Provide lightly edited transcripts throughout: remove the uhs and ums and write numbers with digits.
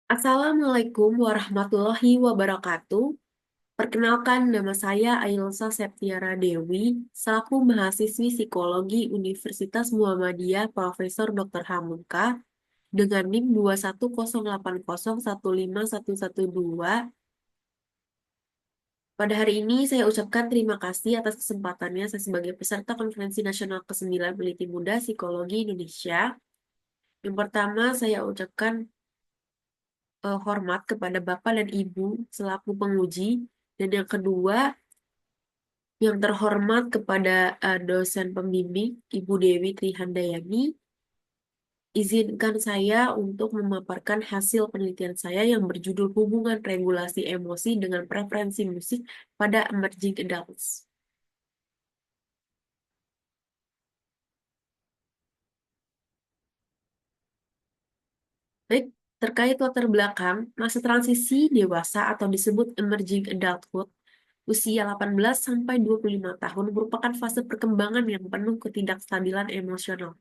Assalamualaikum warahmatullahi wabarakatuh. Perkenalkan, nama saya Ailsa Septiara Dewi, selaku mahasiswi Psikologi Universitas Muhammadiyah Profesor Dr. Hamka dengan NIM 21080151112. Pada hari ini saya ucapkan terima kasih atas kesempatannya saya sebagai peserta Konferensi Nasional ke-9 Peneliti Muda Psikologi Indonesia. Yang pertama, saya ucapkan hormat kepada Bapak dan Ibu selaku penguji. Dan yang kedua, yang terhormat kepada dosen pembimbing Ibu Dewi Trihandayani, izinkan saya untuk memaparkan hasil penelitian saya yang berjudul Hubungan Regulasi Emosi dengan Preferensi Musik pada Emerging Adults. Baik, terkait latar belakang, masa transisi dewasa atau disebut emerging adulthood, usia 18 sampai 25 tahun merupakan fase perkembangan yang penuh ketidakstabilan emosional,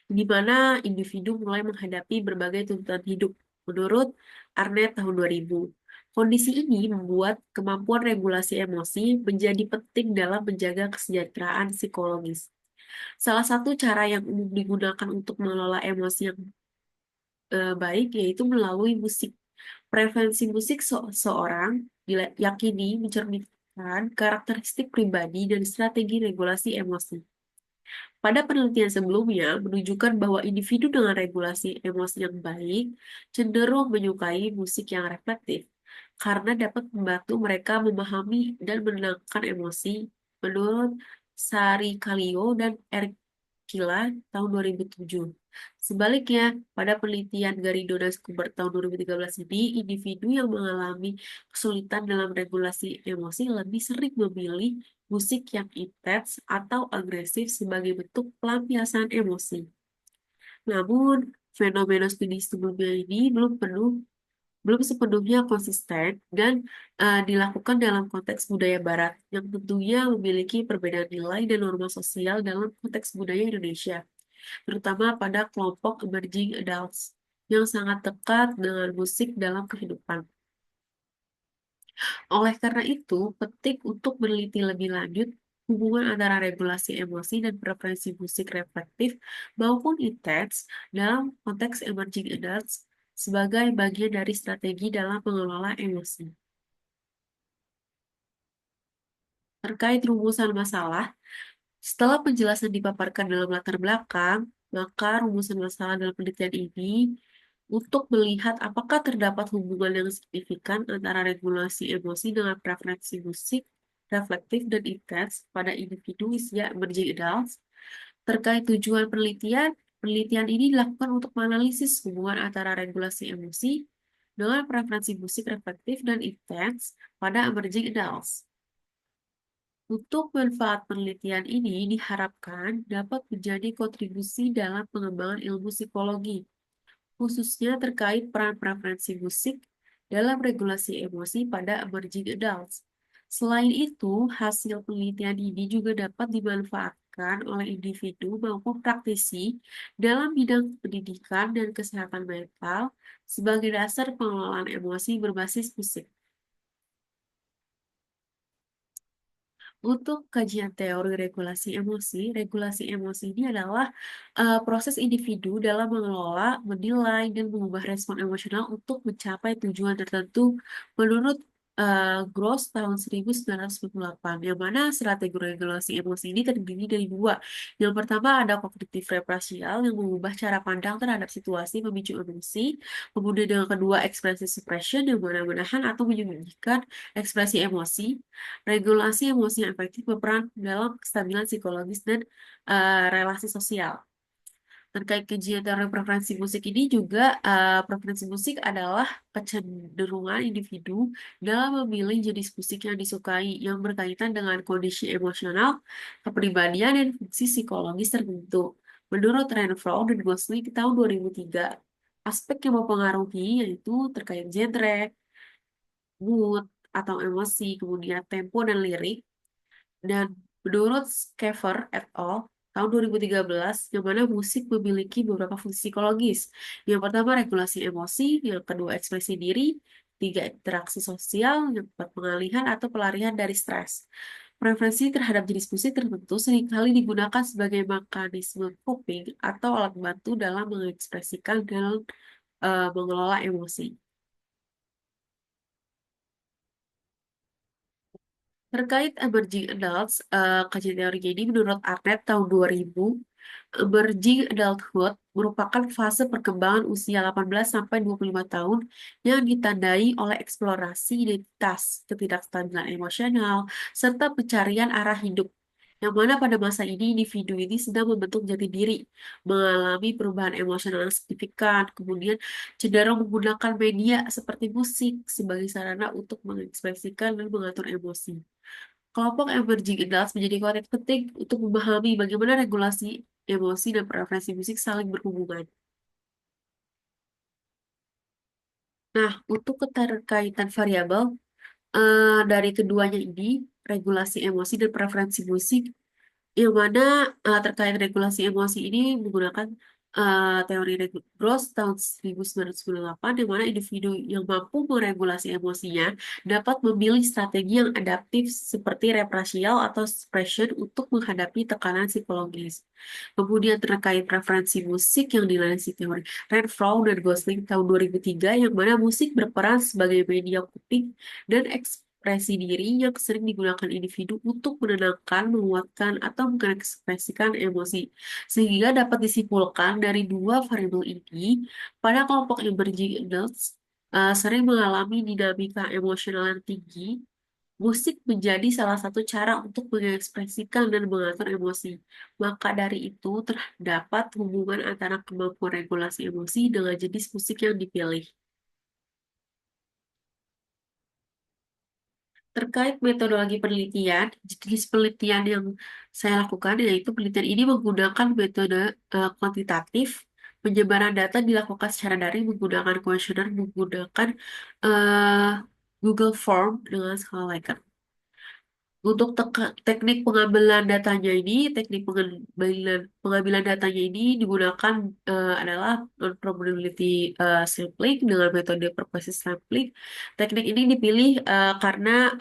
di mana individu mulai menghadapi berbagai tuntutan hidup. Menurut Arnett tahun 2000, kondisi ini membuat kemampuan regulasi emosi menjadi penting dalam menjaga kesejahteraan psikologis. Salah satu cara yang umum digunakan untuk mengelola emosi yang baik yaitu melalui musik. Preferensi musik seorang diyakini mencerminkan karakteristik pribadi dan strategi regulasi emosi. Pada penelitian sebelumnya menunjukkan bahwa individu dengan regulasi emosi yang baik cenderung menyukai musik yang reflektif karena dapat membantu mereka memahami dan menenangkan emosi. Menurut Sari Kalio dan Eric Kila tahun 2007. Sebaliknya, pada penelitian Garrido dan Schubert tahun 2013 ini, individu yang mengalami kesulitan dalam regulasi emosi lebih sering memilih musik yang intens atau agresif sebagai bentuk pelampiasan emosi. Namun, fenomena studi sebelumnya ini belum sepenuhnya konsisten dan dilakukan dalam konteks budaya Barat yang tentunya memiliki perbedaan nilai dan norma sosial dalam konteks budaya Indonesia, terutama pada kelompok emerging adults yang sangat dekat dengan musik dalam kehidupan. Oleh karena itu, penting untuk meneliti lebih lanjut hubungan antara regulasi emosi dan preferensi musik reflektif maupun intens dalam konteks emerging adults sebagai bagian dari strategi dalam mengelola emosi. Terkait rumusan masalah, setelah penjelasan dipaparkan dalam latar belakang, maka rumusan masalah dalam penelitian ini untuk melihat apakah terdapat hubungan yang signifikan antara regulasi emosi dengan preferensi musik, reflektif dan intens pada individu usia emerging adults. Terkait tujuan penelitian, penelitian ini dilakukan untuk menganalisis hubungan antara regulasi emosi dengan preferensi musik reflektif dan intens pada emerging adults. Untuk manfaat penelitian ini diharapkan dapat menjadi kontribusi dalam pengembangan ilmu psikologi, khususnya terkait peran preferensi musik dalam regulasi emosi pada emerging adults. Selain itu, hasil penelitian ini juga dapat dimanfaatkan oleh individu maupun praktisi dalam bidang pendidikan dan kesehatan mental sebagai dasar pengelolaan emosi berbasis musik. Untuk kajian teori regulasi emosi ini adalah proses individu dalam mengelola, menilai, dan mengubah respon emosional untuk mencapai tujuan tertentu menurut Gross tahun 1998, yang mana strategi regulasi emosi ini terdiri dari dua. Yang pertama ada kognitif represial yang mengubah cara pandang terhadap situasi pemicu emosi, kemudian yang kedua ekspresi suppression yang menahan atau menyembunyikan ekspresi emosi. Regulasi emosi yang efektif berperan dalam kestabilan psikologis dan relasi sosial. Terkait kajian teori preferensi musik ini juga, preferensi musik adalah kecenderungan individu dalam memilih jenis musik yang disukai yang berkaitan dengan kondisi emosional, kepribadian, dan fungsi psikologis tertentu. Menurut Renfro dan Gosling di tahun 2003, aspek yang mempengaruhi yaitu terkait genre, mood, atau emosi, kemudian tempo dan lirik, dan menurut Schaeffer et al. tahun 2013, yang mana musik memiliki beberapa fungsi psikologis. Yang pertama, regulasi emosi, yang kedua, ekspresi diri, tiga, interaksi sosial, yang keempat, pengalihan atau pelarian dari stres. Preferensi terhadap jenis musik tertentu seringkali digunakan sebagai mekanisme coping atau alat bantu dalam mengekspresikan dan mengelola emosi. Terkait emerging adults, kajian teorinya ini menurut Arnett tahun 2000, emerging adulthood merupakan fase perkembangan usia 18 sampai 25 tahun yang ditandai oleh eksplorasi identitas, ketidakstabilan emosional, serta pencarian arah hidup. Yang mana pada masa ini individu ini sedang membentuk jati diri, mengalami perubahan emosional yang signifikan, kemudian cenderung menggunakan media seperti musik sebagai sarana untuk mengekspresikan dan mengatur emosi. Kelompok emerging adults menjadi konteks penting untuk memahami bagaimana regulasi emosi dan preferensi musik saling berhubungan. Nah, untuk keterkaitan variabel dari keduanya ini, regulasi emosi dan preferensi musik, yang mana terkait regulasi emosi ini menggunakan teori Gross tahun 1998, di mana individu yang mampu meregulasi emosinya dapat memilih strategi yang adaptif seperti represial atau suppression untuk menghadapi tekanan psikologis. Kemudian terkait preferensi musik yang dilansir teori Renfro dan Gosling tahun 2003, yang mana musik berperan sebagai media coping dan ekspresi diri yang sering digunakan individu untuk menenangkan, menguatkan, atau mengekspresikan emosi. Sehingga dapat disimpulkan dari dua variabel ini, pada kelompok emerging adults sering mengalami dinamika emosional yang tinggi. Musik menjadi salah satu cara untuk mengekspresikan dan mengatur emosi. Maka dari itu, terdapat hubungan antara kemampuan regulasi emosi dengan jenis musik yang dipilih. Terkait metodologi penelitian, jenis penelitian yang saya lakukan yaitu penelitian ini menggunakan metode kuantitatif. Penyebaran data dilakukan secara daring menggunakan kuesioner, menggunakan eh, Google Form dengan skala Likert. Untuk teknik pengambilan datanya ini, teknik pengambilan datanya ini digunakan adalah non-probability sampling dengan metode pervasive sampling. Teknik ini dipilih karena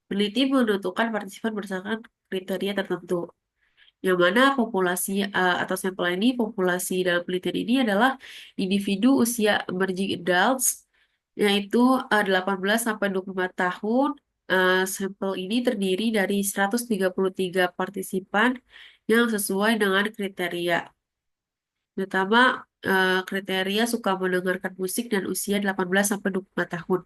peneliti menentukan partisipan berdasarkan kriteria tertentu. Yang mana populasi atau sampel ini, populasi dalam penelitian ini adalah individu usia emerging adults, yaitu 18 sampai 25 tahun. Sampel ini terdiri dari 133 partisipan yang sesuai dengan kriteria. Pertama, kriteria suka mendengarkan musik dan usia 18 sampai 25 tahun.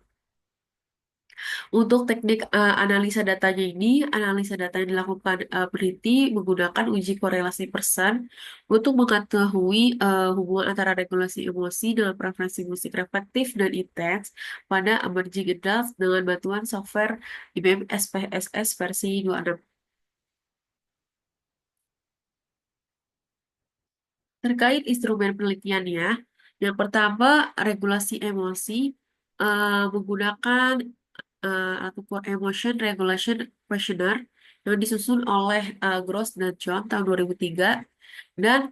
Untuk teknik analisa datanya ini, analisa data yang dilakukan peneliti menggunakan uji korelasi persen untuk mengetahui hubungan antara regulasi emosi dengan preferensi musik reflektif dan intens pada emerging adults dengan bantuan software IBM SPSS versi 26. Terkait instrumen penelitiannya, yang pertama regulasi emosi menggunakan alat ukur Emotion Regulation Questionnaire yang disusun oleh Gross dan John tahun 2003 dan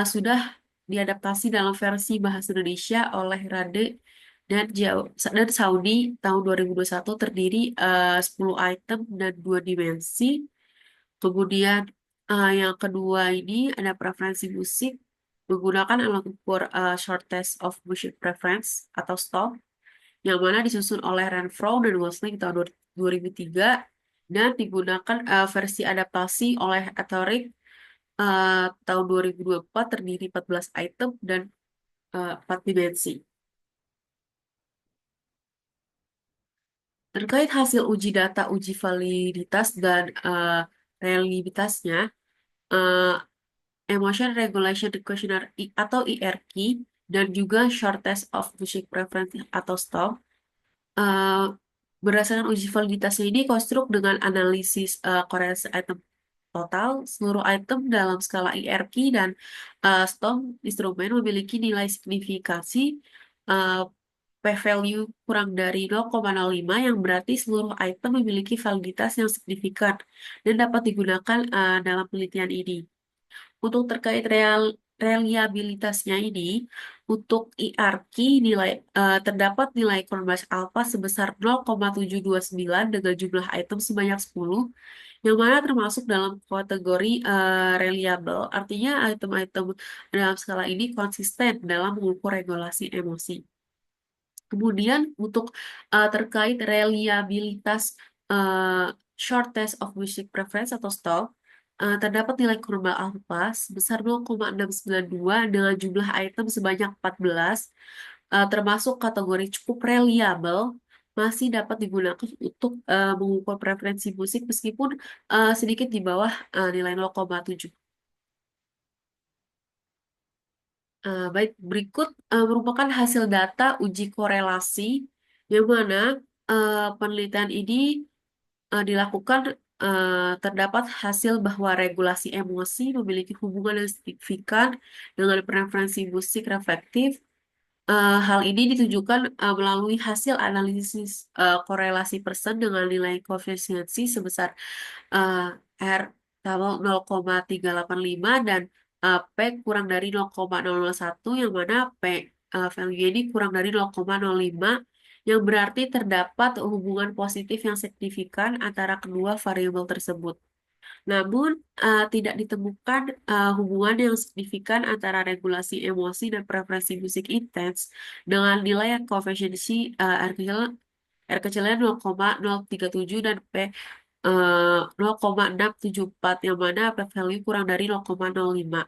sudah diadaptasi dalam versi bahasa Indonesia oleh Rade dan Saudi tahun 2021, terdiri 10 item dan 2 dimensi. Kemudian yang kedua ini ada preferensi musik menggunakan alat ukur Short Test of Music Preference atau STOP, yang mana disusun oleh Renfro dan Gosling tahun 2003 dan digunakan versi adaptasi oleh Atorik tahun 2024, terdiri 14 item dan 4 dimensi. Terkait hasil uji data, uji validitas dan reliabilitasnya, eh, Emotion Regulation Questionnaire atau IRQ dan juga Short Test of Music Preference atau STOM. eh, Berdasarkan uji validitasnya ini konstruk dengan analisis korelasi item total, seluruh item dalam skala IRQ dan STOM instrumen memiliki nilai signifikansi eh, p-value kurang dari 0,05, yang berarti seluruh item memiliki validitas yang signifikan dan dapat digunakan dalam penelitian ini. Untuk terkait reliabilitasnya ini, untuk IRQ terdapat nilai Kornbach alpha sebesar 0,729 dengan jumlah item sebanyak 10, yang mana termasuk dalam kategori reliable. Artinya item-item dalam skala ini konsisten dalam mengukur regulasi emosi. Kemudian untuk terkait reliabilitas eh, short test of music preference atau STOP, terdapat nilai kurva alfa sebesar 0,692 dengan jumlah item sebanyak 14, termasuk kategori cukup reliable, masih dapat digunakan untuk mengukur preferensi musik meskipun sedikit di bawah nilai 0,7. Baik, berikut merupakan hasil data uji korelasi yang mana penelitian ini dilakukan terdapat hasil bahwa regulasi emosi memiliki hubungan yang signifikan dengan preferensi musik reflektif. Hal ini ditujukan melalui hasil analisis korelasi person dengan nilai koefisiensi sebesar eh, R sama 0,385 dan P kurang dari 0,001 yang mana P value ini kurang dari 0,05 yang berarti terdapat hubungan positif yang signifikan antara kedua variabel tersebut. Namun, tidak ditemukan hubungan yang signifikan antara regulasi emosi dan preferensi musik intens dengan nilai koefisiensi R kecilnya 0,037 dan P 0,674 yang mana P value kurang dari 0,05.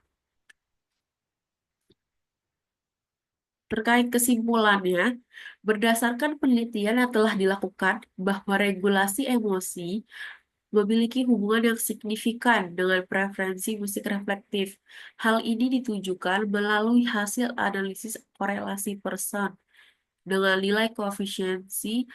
Terkait kesimpulannya, berdasarkan penelitian yang telah dilakukan bahwa regulasi emosi memiliki hubungan yang signifikan dengan preferensi musik reflektif. Hal ini ditujukan melalui hasil analisis korelasi person dengan nilai koefisiensi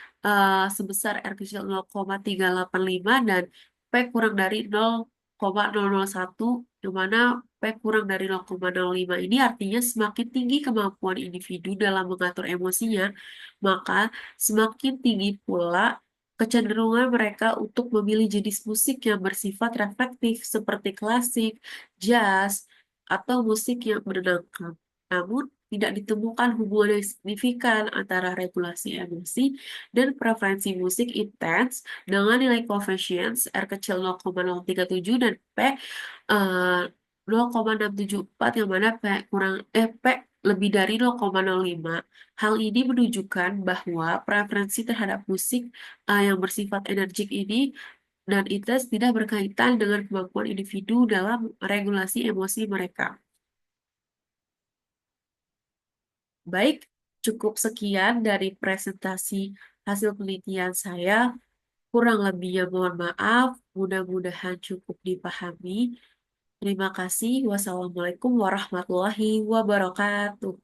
sebesar R kecil 0,385 dan P kurang dari 0,001, yang mana P kurang dari 0,05 ini artinya semakin tinggi kemampuan individu dalam mengatur emosinya, maka semakin tinggi pula kecenderungan mereka untuk memilih jenis musik yang bersifat reflektif seperti klasik, jazz, atau musik yang menenangkan. Namun, tidak ditemukan hubungan yang signifikan antara regulasi emosi dan preferensi musik intens dengan nilai coefficients R kecil 0,037 dan P 0,674 yang mana P lebih dari 0,05. Hal ini menunjukkan bahwa preferensi terhadap musik yang bersifat energik ini dan intens tidak berkaitan dengan kemampuan individu dalam regulasi emosi mereka. Baik, cukup sekian dari presentasi hasil penelitian saya. Kurang lebihnya mohon maaf, mudah-mudahan cukup dipahami. Terima kasih. Wassalamualaikum warahmatullahi wabarakatuh.